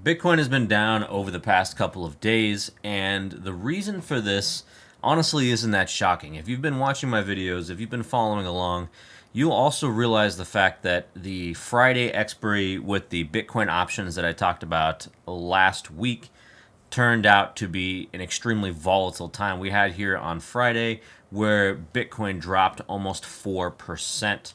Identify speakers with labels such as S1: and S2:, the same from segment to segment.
S1: Bitcoin has been down over the past couple of days, and the reason for this honestly isn't that shocking. If you've been watching my videos, if you've been following along, you'll also realize the fact that the Friday expiry with the Bitcoin options that I talked about last week turned out to be an extremely volatile time. We had here on Friday where Bitcoin dropped almost 4%.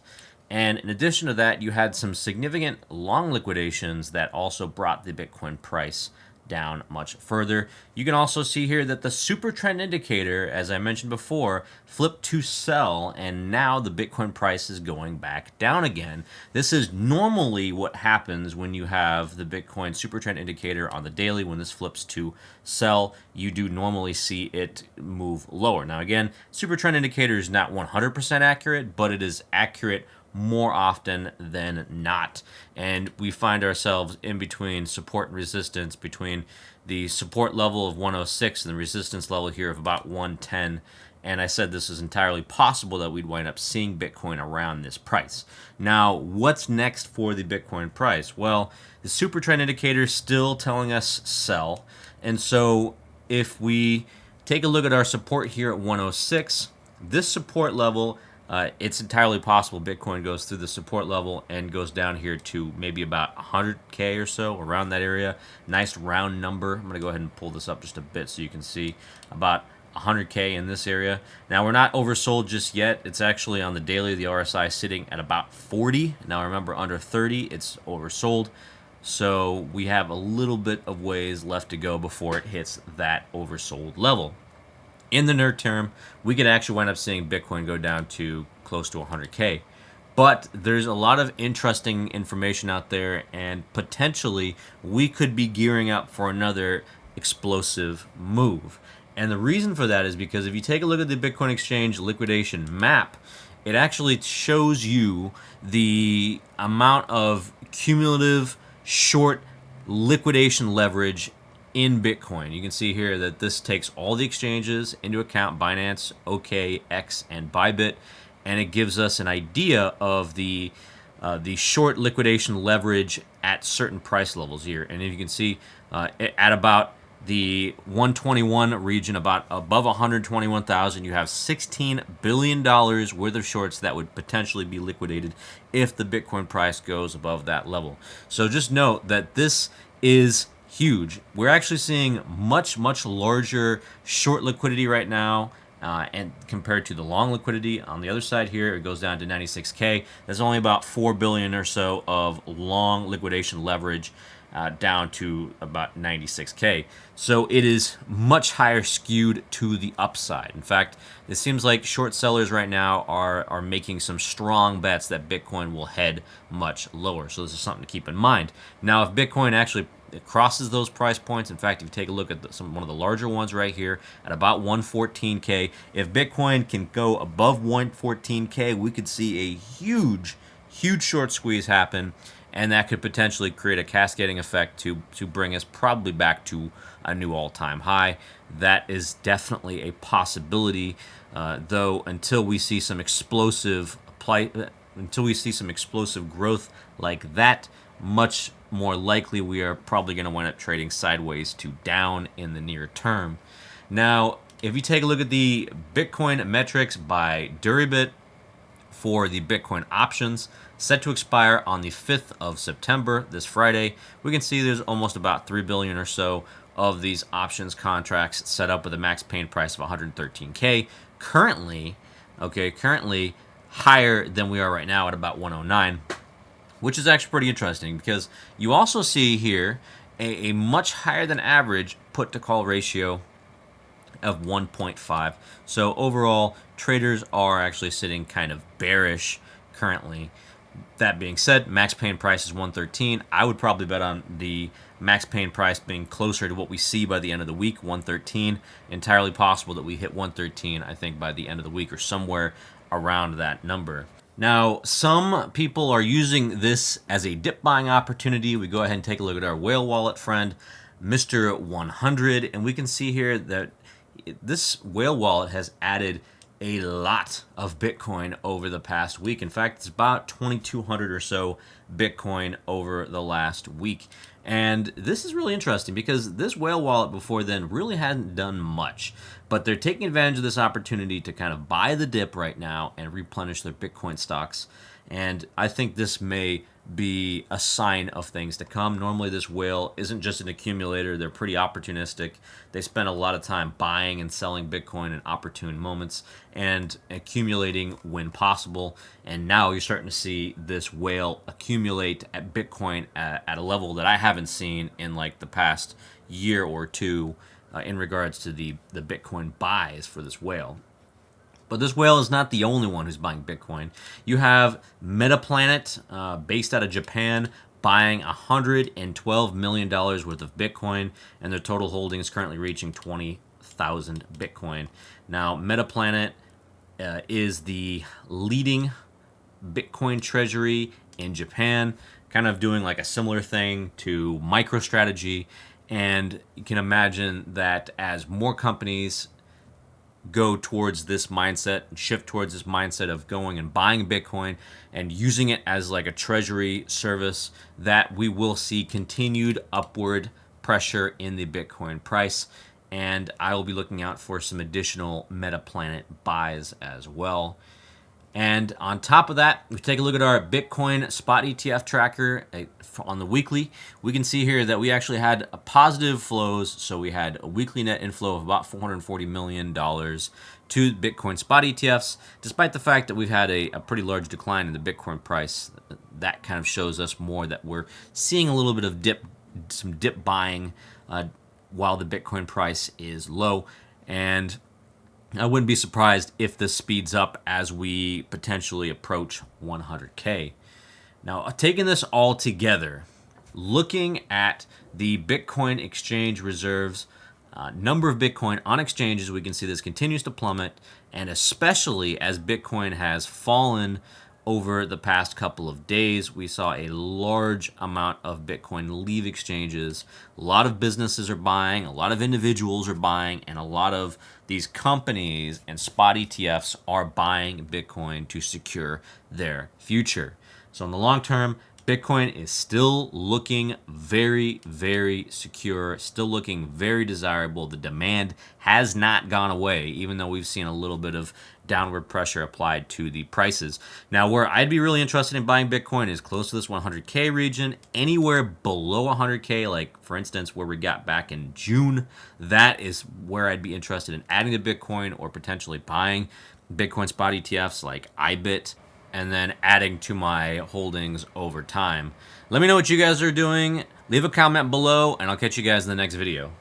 S1: And in addition to that, you had some significant long liquidations that also brought the Bitcoin price down much further. You can also see here that the Supertrend indicator, as I mentioned before, flipped to sell, and now the Bitcoin price is going back down again. This is normally what happens when you have the Bitcoin Supertrend indicator on the daily. When this flips to sell, you do normally see it move lower. Now again, Supertrend indicator is not 100% accurate, but it is accurate more often than not. And we find ourselves in between support and resistance, between the support level of 106 and the resistance level here of about 110. And I said this is entirely possible that we'd wind up seeing Bitcoin around this price. Now, what's next for the Bitcoin price? Well, the super trend indicator is still telling us sell. And so if we take a look at our support here at 106, this support level, it's entirely possible Bitcoin goes through the support level and goes down here to maybe about 100K or so, around that area. Nice round number. I'm going to go ahead and pull this up just a bit so you can see about 100K in this area. Now, we're not oversold just yet. It's actually on the daily, the RSI sitting at about 40. Now, remember, under 30, it's oversold. So we have a little bit of ways left to go before it hits that oversold level. In the near term, we could actually wind up seeing Bitcoin go down to close to 100K. But there's a lot of interesting information out there, and potentially we could be gearing up for another explosive move. And the reason for that is because if you take a look at the Bitcoin Exchange liquidation map, it actually shows you the amount of cumulative short liquidation leverage in Bitcoin. You can see here that this takes all the exchanges into account: Binance, OK, X, and Bybit, and it gives us an idea of the short liquidation leverage at certain price levels here. And if you can see at about the 121 region, about above 121,000, you have $16 billion worth of shorts that would potentially be liquidated if the Bitcoin price goes above that level. So just note that this is huge. We're actually seeing much larger short liquidity right now, and compared to the long liquidity on the other side here, it goes down to 96K. There's only about 4 billion or so of long liquidation leverage, down to about 96K. So it is much higher skewed to the upside. In fact, it seems like short sellers right now are making some strong bets that Bitcoin will head much lower. So this is something to keep in mind. Now, if Bitcoin actually crosses those price points, in fact, if you take a look at one of the larger ones right here at about 114K, if Bitcoin can go above 114K, we could see a huge short squeeze happen, and that could potentially create a cascading effect to bring us probably back to a new all-time high. That is definitely a possibility, though until we see some explosive growth like that, much more likely we are probably going to wind up trading sideways to down in the near term. Now, if you take a look at the Bitcoin metrics by Durabit for the Bitcoin options set to expire on the 5th of September, this Friday, we can see there's almost about 3 billion or so of these options contracts set up with a max paying price of 113K. Currently higher than we are right now at about 109, which is actually pretty interesting because you also see here a much higher than average put to call ratio of 1.5. So overall, traders are actually sitting kind of bearish currently. That being said, max paying price is 113. I would probably bet on the max paying price being closer to what we see by the end of the week, 113. Entirely possible that we hit 113, I think, by the end of the week or somewhere around that number. Now, some people are using this as a dip buying opportunity. We go ahead and take a look at our whale wallet friend, Mr. 100, and we can see here that this whale wallet has added a lot of Bitcoin over the past week. In fact, it's about 2,200 or so Bitcoin over the last week. And this is really interesting because this whale wallet before then really hadn't done much. But they're taking advantage of this opportunity to kind of buy the dip right now and replenish their Bitcoin stocks. And I think this may be a sign of things to come. Normally, this whale isn't just an accumulator. They're pretty opportunistic. They spend a lot of time buying and selling Bitcoin in opportune moments and accumulating when possible. And now you're starting to see this whale accumulate at Bitcoin at a level that I haven't seen in like the past year or two in regards to the Bitcoin buys for this whale. But this whale is not the only one who's buying Bitcoin. You have Metaplanet, based out of Japan, buying $112 million worth of Bitcoin, and their total holdings currently reaching 20,000 Bitcoin. Now, Metaplanet is the leading Bitcoin treasury in Japan, kind of doing like a similar thing to MicroStrategy. And you can imagine that as more companies go towards this mindset and shift towards this mindset of going and buying Bitcoin and using it as like a treasury service, that we will see continued upward pressure in the Bitcoin price. And I will be looking out for some additional Metaplanet buys as well. And on top of that, we take a look at our Bitcoin spot ETF tracker on the weekly. We can see here that we actually had positive flows. So we had a weekly net inflow of about $440 million to Bitcoin spot ETFs, despite the fact that we've had a pretty large decline in the Bitcoin price. That kind of shows us more that we're seeing a little bit of some dip buying while the Bitcoin price is low. And I wouldn't be surprised if this speeds up as we potentially approach 100K. Now, taking this all together, looking at the Bitcoin exchange reserves, number of Bitcoin on exchanges, we can see this continues to plummet, and especially as Bitcoin has fallen over the past couple of days, we saw a large amount of Bitcoin leave exchanges. A lot of businesses are buying, a lot of individuals are buying, and a lot of these companies and spot ETFs are buying Bitcoin to secure their future. So in the long term, Bitcoin is still looking very, very secure, still looking very desirable. The demand has not gone away, even though we've seen a little bit of downward pressure applied to the prices. Now, where I'd be really interested in buying Bitcoin is close to this 100K region. Anywhere below 100K, like for instance, where we got back in June, that is where I'd be interested in adding to Bitcoin or potentially buying Bitcoin spot ETFs like IBIT, and then adding to my holdings over time. Let me know what you guys are doing. Leave a comment below, and I'll catch you guys in the next video.